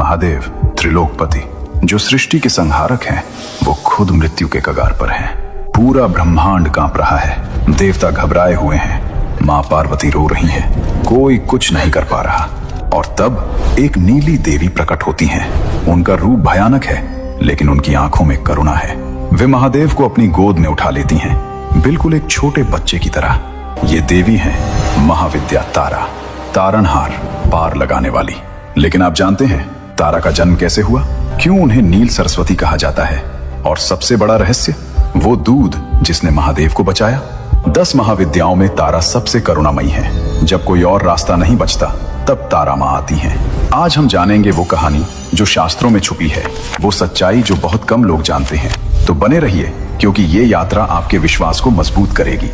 महादेव त्रिलोकपति जो सृष्टि के संहारक हैं, वो खुद मृत्यु के कगार पर हैं। पूरा ब्रह्मांड कांप रहा है, देवता घबराए हुए हैं, माँ पार्वती रो रही है, कोई कुछ नहीं कर पा रहा। और तब एक नीली देवी प्रकट होती हैं। उनका रूप भयानक है, लेकिन उनकी आंखों में करुणा है। वे महादेव को अपनी गोद में उठा लेती हैं, बिल्कुल एक छोटे बच्चे की तरह। ये देवी हैं महाविद्या तारा, तारणहार, पार लगाने वाली। लेकिन आप जानते हैं तारा का जन्म कैसे हुआ, क्यों उन्हें नील सरस्वती कहा जाता है? और सबसे बड़ा रहस्य, वो दूध जिसने महादेव को बचाया। 10 महाविद्याओं में तारा सबसे करुणामयी है। जब कोई और रास्ता नहीं बचता, तब तारा माँ आती हैं। आज हम जानेंगे वो कहानी जो शास्त्रों में छुपी है, वो सच्चाई जो बहुत कम लोग जानते हैं। तो बने रहिए, क्योंकि ये यात्रा आपके विश्वास को मजबूत करेगी।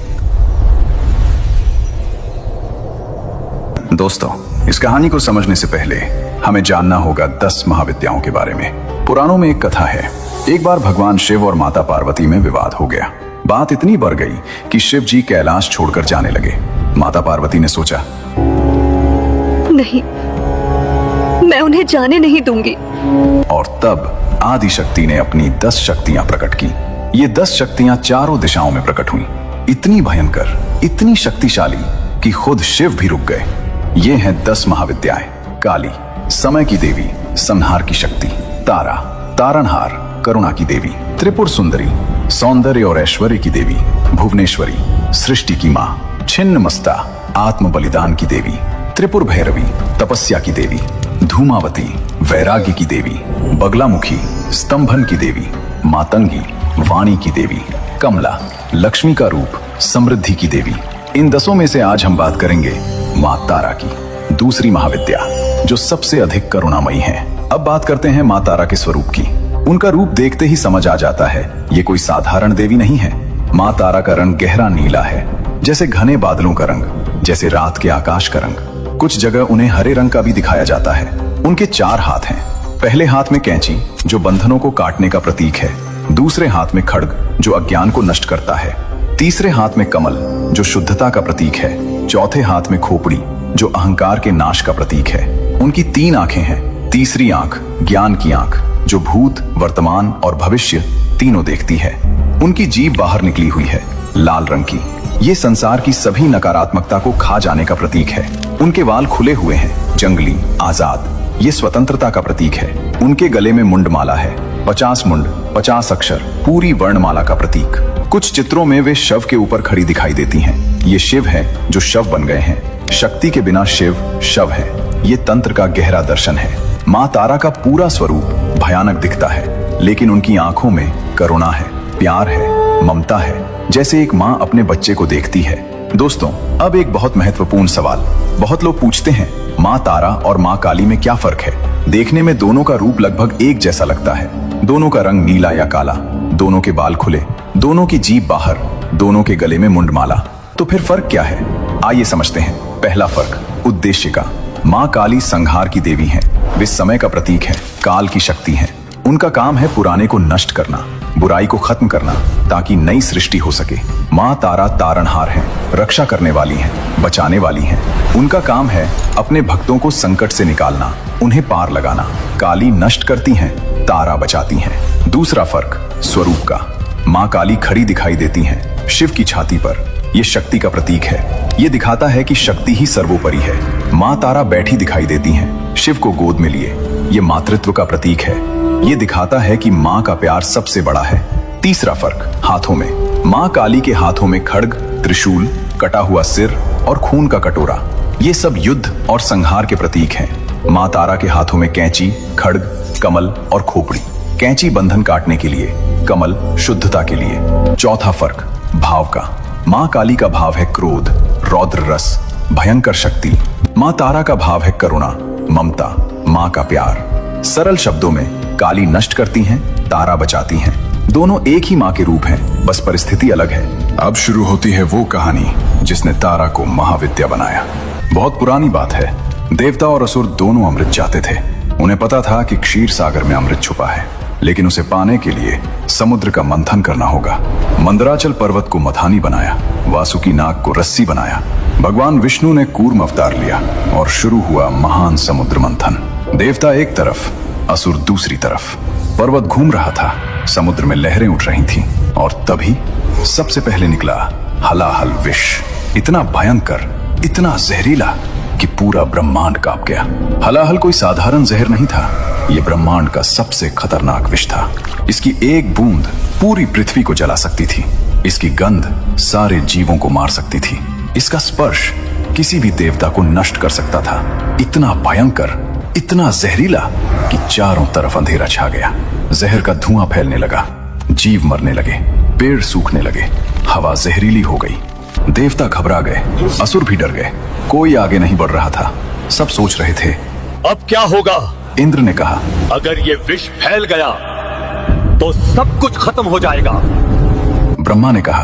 दोस्तों, इस कहानी को समझने से पहले हमें जानना होगा 10 महाविद्याओं के बारे में। पुराणों में एक कथा है। एक बार भगवान शिव और माता पार्वती में विवाद हो गया। बात इतनी बढ़ गई कि शिव जी कैलाश छोड़कर जाने लगे। माता पार्वती ने सोचा, नहीं, मैं उन्हें जाने नहीं दूंगी। और तब आदि शक्ति ने अपनी 10 शक्तियां प्रकट की। ये 10 शक्तियां चारों दिशाओं में प्रकट हुई, इतनी भयंकर, इतनी शक्तिशाली कि खुद शिव भी रुक गए। ये हैं 10 महाविद्याएं। काली, समय की देवी, संहार की शक्ति। तारा, तारणहार, करुणा की देवी। त्रिपुर सुंदरी, सौंदर्य और ऐश्वर्य की देवी। भुवनेश्वरी, सृष्टि की माँ। छिन्नमस्ता, आत्म बलिदान की देवी। त्रिपुर भैरवी, तपस्या की देवी। धूमावती, वैराग्य की देवी। बगलामुखी, स्तंभन की देवी। मातंगी, वाणी की देवी। कमला, लक्ष्मी का रूप, समृद्धि की देवी। इन 10 में से आज हम बात करेंगे माँ तारा की, दूसरी महाविद्या जो सबसे अधिक करुणामयी है। अब बात करते हैं माँ तारा के स्वरूप की। उनका रूप देखते ही समझ आ जाता है, ये कोई साधारण देवी नहीं है। माँ तारा का रंग गहरा नीला है, जैसे घने बादलों का रंग, जैसे रात के आकाश का रंग। कुछ जगह उन्हें हरे रंग का भी दिखाया जाता है। उनके 4 हाथ हैं। पहले हाथ में कैंची, जो बंधनों को काटने का प्रतीक है। दूसरे हाथ में खड्ग, जो अज्ञान को नष्ट करता है। तीसरे हाथ में कमल, जो शुद्धता का प्रतीक है। चौथे हाथ में खोपड़ी, जो अहंकार के नाश का प्रतीक है। उनकी 3 आंखें हैं। तीसरी आंख ज्ञान की आंख, जो भूत, वर्तमान और भविष्य तीनों देखती है। उनकी जीभ बाहर निकली हुई है, लाल रंग की। ये संसार की सभी नकारात्मकता को खा जाने का प्रतीक है। उनके वाल खुले हुए हैं, जंगली, आजाद। ये स्वतंत्रता का प्रतीक है। उनके गले में मुंडमाला है, 50 मुंड, 50 अक्षर, पूरी वर्णमाला का प्रतीक। कुछ चित्रों में वे शव के ऊपर खड़ी दिखाई देती हैं। ये शिव है जो शव बन गए हैं। शक्ति के बिना शिव शव है। ये तंत्र का गहरा दर्शन है। माँ तारा का पूरा स्वरूप भयानक दिखता है, लेकिन उनकी आंखों में करुणा है, प्यार है, ममता है, जैसे एक माँ अपने बच्चे को देखती है। दोस्तों, अब एक बहुत महत्वपूर्ण सवाल। बहुत लोग पूछते हैं, माँ तारा और माँ काली में क्या फर्क है? देखने में दोनों का रूप लगभग एक जैसा लगता है। दोनों का रंग नीला या काला, दोनों के बाल खुले, दोनों की जीभ बाहर, दोनों के गले में मुंडमाला। तो फिर फर्क क्या है? आइए समझते हैं। पहला फर्क, उद्देश्य का। माँ काली संहार की देवी हैं। वे समय का प्रतीक है, काल की शक्ति है। उनका काम है पुराने को नष्ट करना, बुराई को खत्म करना, ताकि नई सृष्टि हो सके। माँ तारा तारणहार है, रक्षा करने वाली है, बचाने वाली है। उनका काम है अपने भक्तों को संकट से निकालना, उन्हें पार लगाना। काली नष्ट करती हैं, तारा बचाती हैं। दूसरा फर्क, स्वरूप का। माँ काली खड़ी दिखाई देती हैं, शिव की छाती पर। ये शक्ति का प्रतीक है। ये दिखाता है कि शक्ति ही सर्वोपरि है। माँ तारा बैठी दिखाई देती हैं, शिव को गोद में लिए। ये मातृत्व का प्रतीक है। ये दिखाता है कि माँ का प्यार सबसे बड़ा है। तीसरा फर्क, हाथों में। माँ काली के हाथों में खड्ग, त्रिशूल, कटा हुआ सिर और खून का कटोरा। ये सब युद्ध और संहार के प्रतीक हैं। माँ तारा के हाथों में कैंची, खड्ग, कमल और खोपड़ी। कैंची बंधन काटने के लिए, कमल शुद्धता के लिए। चौथा फर्क, भाव का। माँ काली का भाव है क्रोध, रौद्र रस, भयंकर शक्ति। माँ तारा का भाव है करुणा, ममता, माँ का प्यार। सरल शब्दों में, काली नष्ट करती हैं, तारा बचाती हैं। दोनों एक ही माँ के रूप हैं, बस परिस्थिति अलग है। अब शुरू होती है वो कहानी जिसने तारा को महाविद्या बनाया। बहुत पुरानी बात है। देवता और असुर दोनों अमृत चाहते थे। उन्हें पता था कि क्षीर सागर में अमृत छुपा है, लेकिन उसे पाने के लिए समुद्र का मंथन करना होगा। मंदराचल पर्वत को मथानी बनाया, वासुकी नाग को रस्सी बनाया। भगवान विष्णु ने कूर्म अवतार लिया और शुरू हुआ महान समुद्र मंथन। देवता एक तरफ, असुर दूसरी तरफ। पर्वत घूम रहा था, समुद्र में लहरें उठ रही थीं, और तभी सबसे पहले निकला हलाहल विष। इतना भयंकर, इतना जहरीला कि पूरा ब्रह्मांड कांप गया। हलाहल कोई साधारण जहर नहीं था, यह ब्रह्मांड का सबसे खतरनाक विष था। इसकी एक बूंद पूरी पृथ्वी को जला सकती थी। इसकी गंध सारे जीवों को मार सकती थी। इसका स्पर्श किसी भी देवता को नष्ट कर सकता था। इतना भयंकर, इतना जहरीला कि चारों तरफ अंधेरा छा गया। जहर का धुआं फैलने लगा, जीव मरने लगे, पेड़ सूखने लगे, हवा जहरीली हो गई। देवता घबरा गए, असुर भी डर गए। कोई आगे नहीं बढ़ रहा था। सब सोच रहे थे, अब क्या होगा? इंद्र ने कहा, अगर ये विष फैल गया तो सब कुछ खत्म हो जाएगा। ब्रह्मा ने कहा,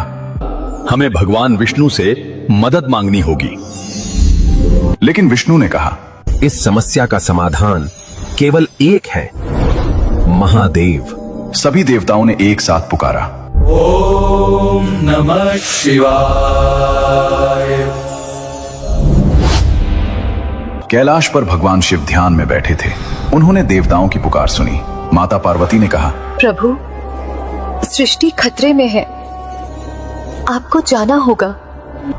हमें भगवान विष्णु से मदद मांगनी होगी। लेकिन विष्णु ने कहा, इस समस्या का समाधान केवल एक है, महादेव। सभी देवताओं ने एक साथ पुकारा, ओम नमः शिवाय। कैलाश पर भगवान शिव ध्यान में बैठे थे। उन्होंने देवताओं की पुकार सुनी। माता पार्वती ने कहा, प्रभु, सृष्टि खतरे में है, आपको जाना होगा।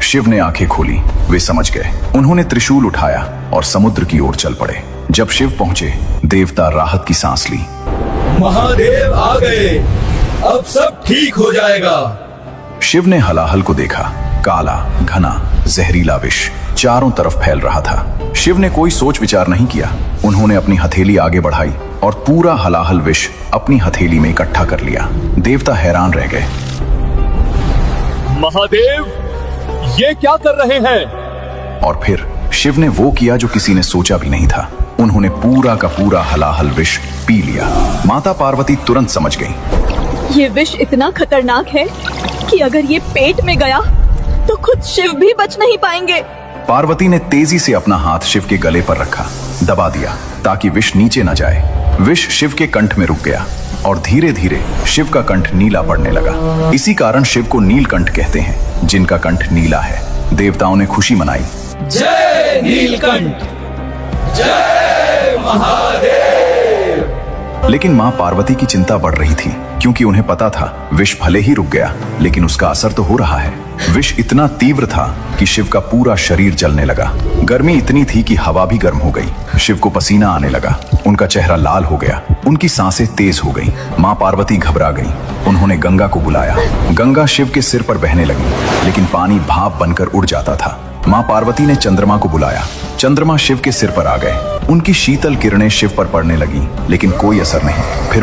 शिव ने आंखें खोली, वे समझ गए। उन्होंने त्रिशूल उठाया और समुद्र की ओर चल पड़े। जब शिव पहुंचे, देवता राहत की सांस ली। महादेव आ गए, अब सब ठीक हो जाएगा। शिव ने हलाहल को देखा। काला, घना, जहरीला विष चारों तरफ फैल रहा था। शिव ने कोई सोच विचार नहीं किया। उन्होंने अपनी हथेली आगे बढ़ाई और पूरा हलाहल विष अपनी हथेली में इकट्ठा कर लिया। देवता हैरान रह गए। महादेव, ये क्या कर रहे हैं? और फिर शिव ने वो किया जो किसी ने सोचा भी नहीं था। उन्होंने पूरा का पूरा हलाहल विष पी लिया। माता पार्वती तुरंत समझ गई। ये विष इतना खतरनाक है कि अगर ये पेट में गया तो खुद शिव भी बच नहीं पाएंगे। पार्वती ने तेजी से अपना हाथ शिव के गले पर रखा, दबा दिया ताकि विष नीचे न जाए। विष शिव के कंठ में रुक गया और धीरे धीरे शिव का कंठ नीला पड़ने लगा। इसी कारण शिव को नीलकंठ कहते हैं, जिनका कंठ नीला है। देवताओं ने खुशी मनाई। जय नीलकंठ, जय महादेव। लेकिन मां पार्वती की चिंता बढ़ रही थी, क्योंकि उन्हें पता था विष भले ही रुक गया, लेकिन उसका असर तो हो रहा है। विष इतना तीव्र था कि शिव का पूरा शरीर जलने लगा। गर्मी इतनी थी कि हवा भी गर्म हो गई। शिव को पसीना आने लगा, उनका चेहरा लाल हो गया, उनकी सांसें तेज हो गईं। मां पार्वती घबरा गईं। उन्होंने गंगा को बुलाया। गंगा शिव के सिर पर बहने लगी, लेकिन पानी भाप बनकर उड़ जाता था। मां पार्वती ने चंद्रमा को बुलाया। चंद्रमा शिव के सिर पर आ गए। उनकी शीतल किरणें शिव पर पड़ने लगी, लेकिन कोई असर नहीं। फिर